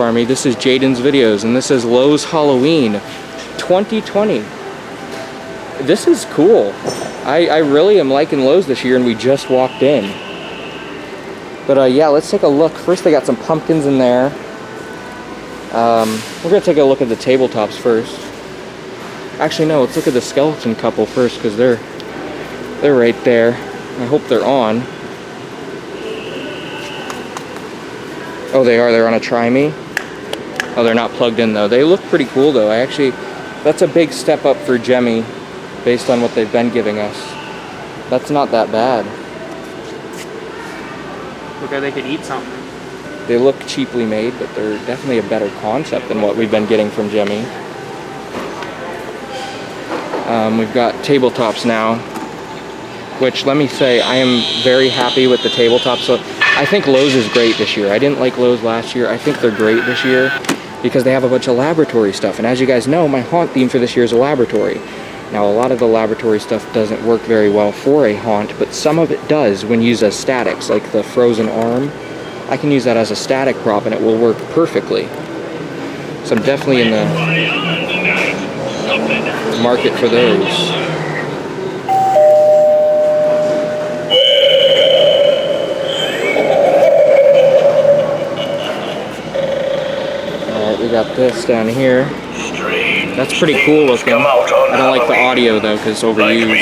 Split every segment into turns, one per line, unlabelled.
Army. This is Jaden's Videos, and this is Lowe's Halloween 2020. This is cool. I really am liking Lowe's this year, and we just walked in. But yeah, let's take a look. First, they got some pumpkins in there. We're gonna take a look at the tabletops first. Actually, no, let's look at the skeleton couple first, because they're right there. I hope they're on. Oh, they are. They're on a Try Me. Oh, they're not plugged in, though. They look pretty cool, though. That's a big step up for Jemmy, based on what they've been giving us. That's not that bad.
Look how they could eat something.
They look cheaply made, but they're definitely a better concept than what we've been getting from Jemmy. We've got tabletops now, which, let me say, I am very happy with the tabletops. So I think Lowe's is great this year. I didn't like Lowe's last year. I think they're great this year because they have a bunch of laboratory stuff. And as you guys know, my haunt theme for this year is a laboratory. Now, a lot of the laboratory stuff doesn't work very well for a haunt, but some of it does when used as statics, like the frozen arm. I can use that as a static prop and it will work perfectly. So I'm definitely in the market for those. Alright, we got this down here. That's pretty cool looking. I don't like the audio though because it's overused.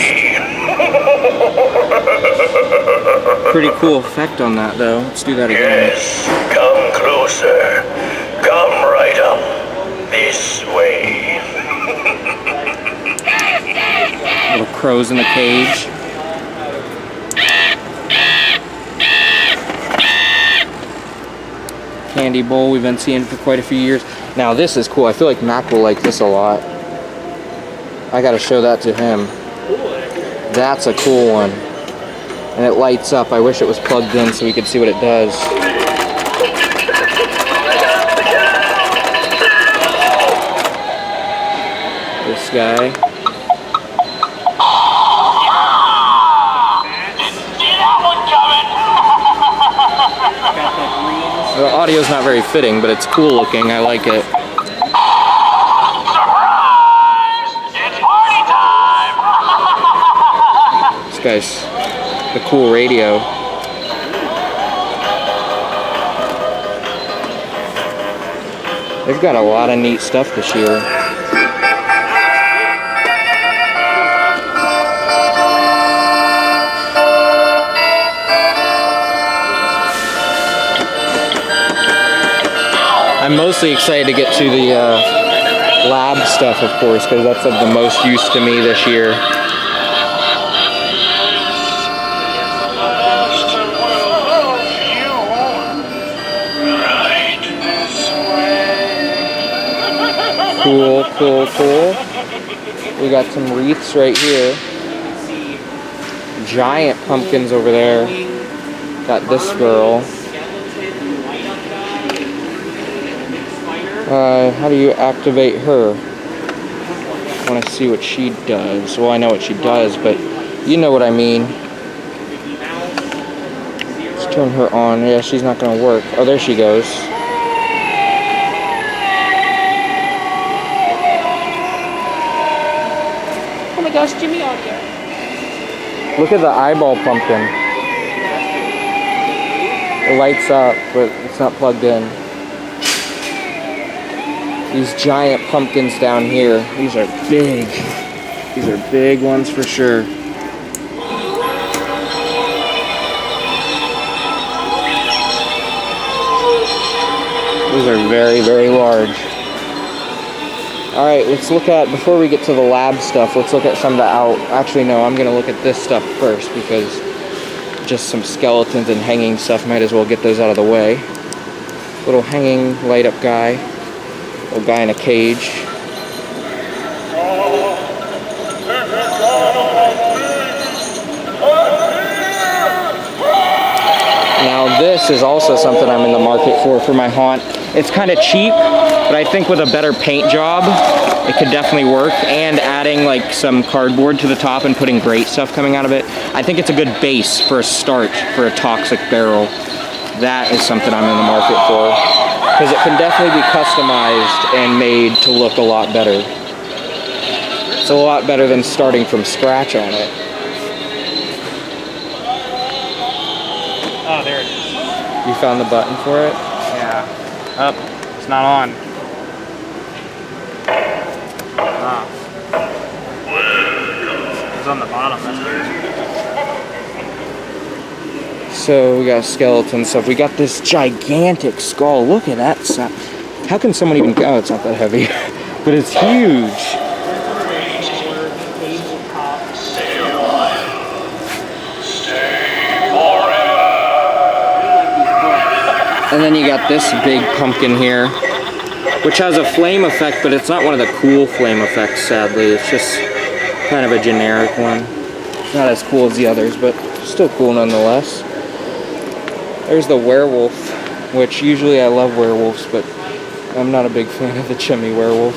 Pretty cool effect on that though. Let's do that again.
Yes, come closer. Come right up this way.
Little crows in the cage. Candy bowl we've been seeing for quite a few years. Now this is cool. I feel like Mac will like this a lot. I gotta show that to him. That's a cool one. And it lights up. I wish it was plugged in so we could see what it does. This guy. The audio's not very fitting, but it's cool looking. I like it.
Surprise! It's party time!
This guy's the cool radio. They've got a lot of neat stuff this year. I'm mostly excited to get to the lab stuff, of course, because that's of the most use to me this year. Cool, cool, cool. We got some wreaths right here. Giant pumpkins over there. Got this girl. How do you activate her? I want to see what she does. Well, I know what she does, but you know what I mean. Let's turn her on. Yeah, she's not going to work. Oh, there she goes.
Oh my gosh, Jimmy audio.
Look at the eyeball pumpkin. It lights up, but it's not plugged in. These giant pumpkins down here, these are big. These are big ones for sure. These are very, very large. Alright, let's look at, before we get to the lab stuff, let's look at some of the actually no, I'm going to look at this stuff first because just some skeletons and hanging stuff, might as well get those out of the way. Little hanging light up guy. Little guy in a cage. Now this is also something I'm in the market for my haunt. It's kind of cheap, but I think with a better paint job, it could definitely work. And adding like some cardboard to the top and putting great stuff coming out of it, I think it's a good base for a start for a toxic barrel. That is something I'm in the market for. because it can definitely be customized and made to look a lot better. It's a lot better than starting from scratch on it.
Oh, there it is.
You found the button for it?
Yeah. Up. It's not on. Ah. It's on the bottom. That's weird.
So we got skeleton stuff. We got this gigantic skull. Look at that stuff. How can someone even... Oh, it's not that heavy. But it's huge. And then you got this big pumpkin here, which has a flame effect, but it's not one of the cool flame effects, sadly. It's just kind of a generic one. It's not as cool as the others, but still cool nonetheless. There's the werewolf, which usually I love werewolves, but I'm not a big fan of the chimney werewolf.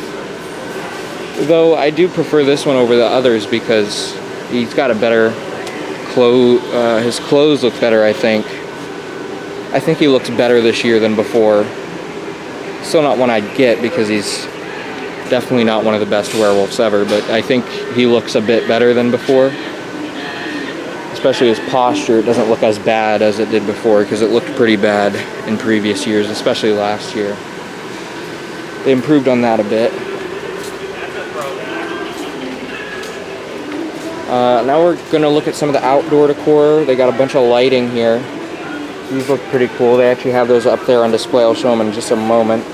Though I do prefer this one over the others because he's got a better his clothes look better, I think. I think he looks better this year than before. Still not one I'd get because he's definitely not one of the best werewolves ever, but I think he looks a bit better than before. Especially his posture, it doesn't look as bad as it did before because it looked pretty bad in previous years, especially last year. They improved on that a bit. Now we're going to look at some of the outdoor decor. They got a bunch of lighting here. These look pretty cool. They actually have those up there on display. I'll show them in just a moment.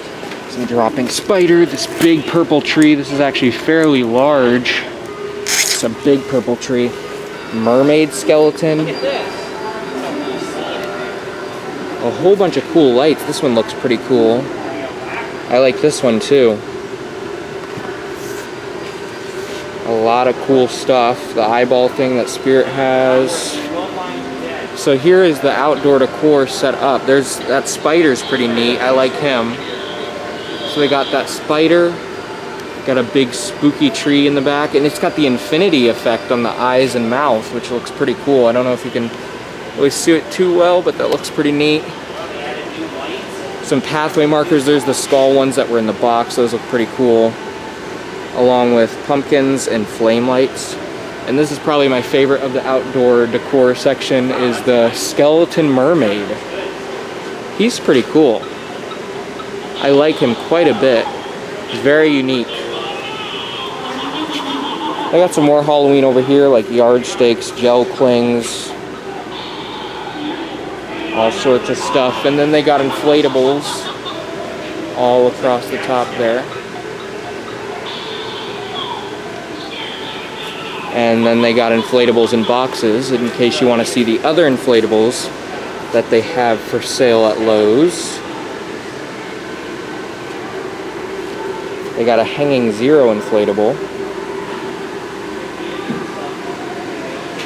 Some dropping spider, this big purple tree. This is actually fairly large. It's a big purple tree. Mermaid skeleton. A whole bunch of cool lights. This one looks pretty cool. I like this one too. A lot of cool stuff. The eyeball thing that Spirit has. So here is the outdoor decor set up. That spider's pretty neat. I like him. So they got that spider. Got a big spooky tree in the back, and it's got the infinity effect on the eyes and mouth, which looks pretty cool. I don't know if you can really see it too well, but that looks pretty neat. Some pathway markers. There's the skull ones that were in the box. Those look pretty cool. Along with pumpkins and flame lights. And this is probably my favorite of the outdoor decor section, is the skeleton mermaid. He's pretty cool. I like him quite a bit. He's very unique. I got some more Halloween over here, like yard stakes, gel clings, all sorts of stuff. And then they got inflatables all across the top there. And then they got inflatables in boxes in case you want to see the other inflatables that they have for sale at Lowe's. They got a hanging zero inflatable.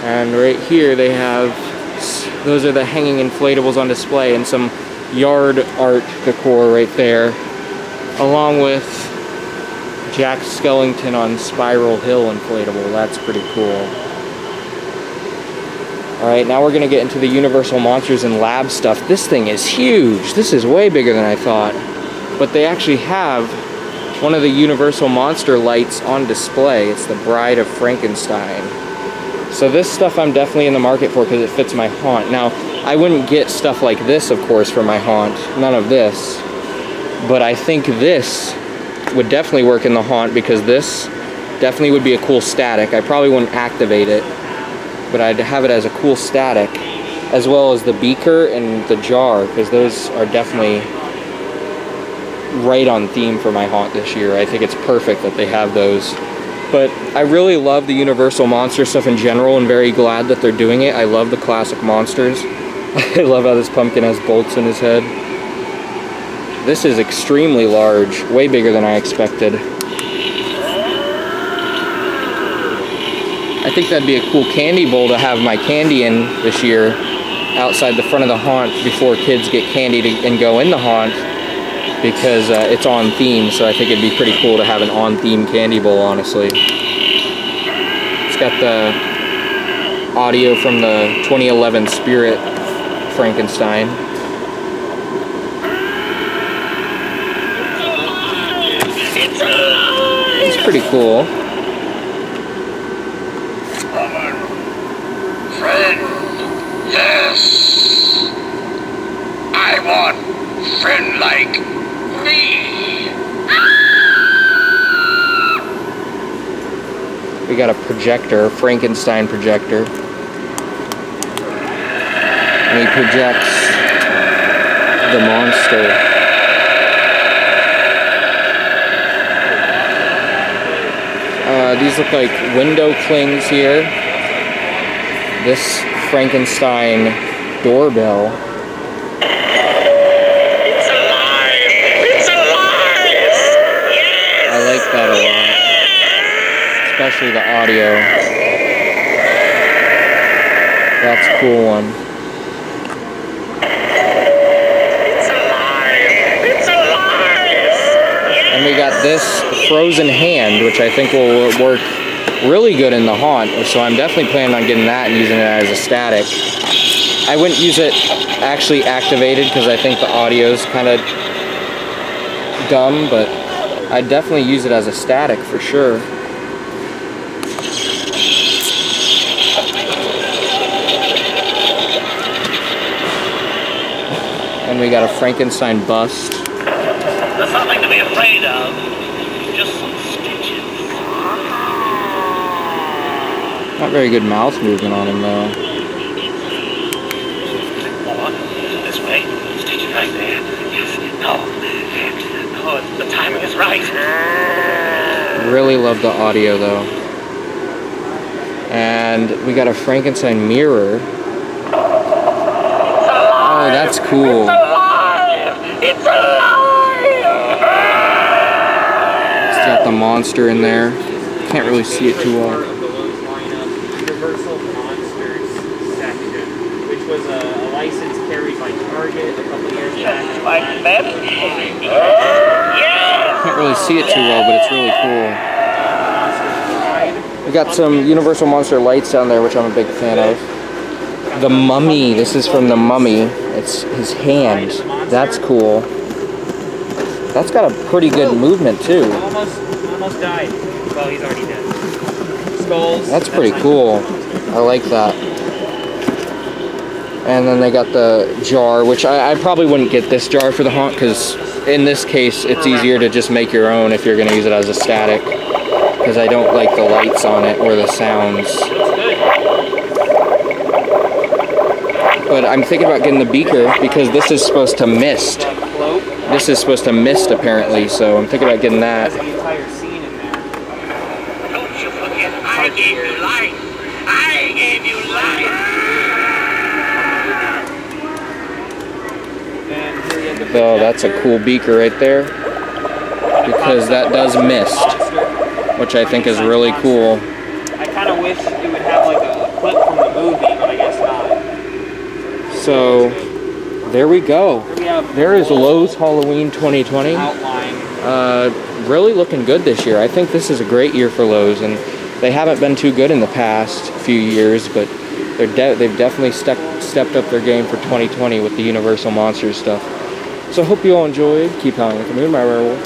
And right here they have, those are the hanging inflatables on display, and some yard art decor right there, along with Jack Skellington on Spiral Hill inflatable. That's pretty cool. Alright, now we're going to get into the Universal Monsters and Lab stuff. This thing is huge. This is way bigger than I thought. But they actually have one of the Universal Monster lights on display. It's the Bride of Frankenstein. So this stuff I'm definitely in the market for because it fits my haunt. Now, I wouldn't get stuff like this, of course, for my haunt. None of this. But I think this would definitely work in the haunt because this definitely would be a cool static. I probably wouldn't activate it, but I'd have it as a cool static, as well as the beaker and the jar, because those are definitely right on theme for my haunt this year. I think it's perfect that they have those. But I really love the Universal Monster stuff in general, and very glad that they're doing it. I love the classic monsters. I love how this pumpkin has bolts in his head. This is extremely large, way bigger than I expected. I think that'd be a cool candy bowl to have my candy in this year, outside the front of the haunt before kids get candy and go in the haunt, because it's on theme, so I think it'd be pretty cool to have an on-theme candy bowl, honestly. It's got the audio from the 2011 Spirit Frankenstein. It's pretty cool.
Friend, yes. I want friend like me.
We got a projector, Frankenstein projector. And he projects the monster. These look like window clings here. This Frankenstein doorbell.
It's alive! It's alive! Yes!
I like that a lot. Especially the audio. That's a cool one.
It's alive! It's alive! Yes!
And we got this frozen hand, which I think will work really good in the haunt. So I'm definitely planning on getting that and using it as a static. I wouldn't use it actually activated because I think the audio's kind of dumb, but I'd definitely use it as a static for sure. And we got a Frankenstein bust.
There's nothing to be afraid of. Just some stitches.
Not very good mouth movement on him though.
More. This way. Stitch right there. Yes. No. No, the timing is right.
Really love the audio though. And we got a Frankenstein mirror. Oh, that's cool.
It's alive! It's alive!
It's got the monster in there. Can't really see it too well.
Part of the Lowe's lineup, Universal Monsters section, which was a license carried by Target a couple years back.
Like that? Yeah!
Can't really see it too well, but it's really cool. We got some Universal Monster lights down there, which I'm a big fan of. The Mummy. This is from The Mummy. It's his hand. That's cool. That's got a pretty good movement too.
Almost died. Well, he's already dead. Skulls.
That's pretty cool. I like that. And then they got the jar, which I probably wouldn't get this jar for the haunt because in this case it's easier to just make your own if you're going to use it as a static. Because I don't like the lights on it or the sounds. But I'm thinking about getting the beaker because this is supposed to mist. This is supposed to mist apparently, so I'm thinking about getting that.
There's an entire scene in there.
Don't you forget, I gave you life! I gave you life!
Oh, that's a cool beaker right there. Because that does mist, which I think is really cool.
I kind of wish it would have like a clip from the movie, but I guess not.
So, there we go. There is Lowe's Halloween 2020.
Outline.
Really looking good this year. I think this is a great year for Lowe's, and they haven't been too good in the past few years, but they've definitely stepped up their game for 2020 with the Universal Monsters stuff. So I hope you all enjoyed. Keep howling with the moon, my werewolf.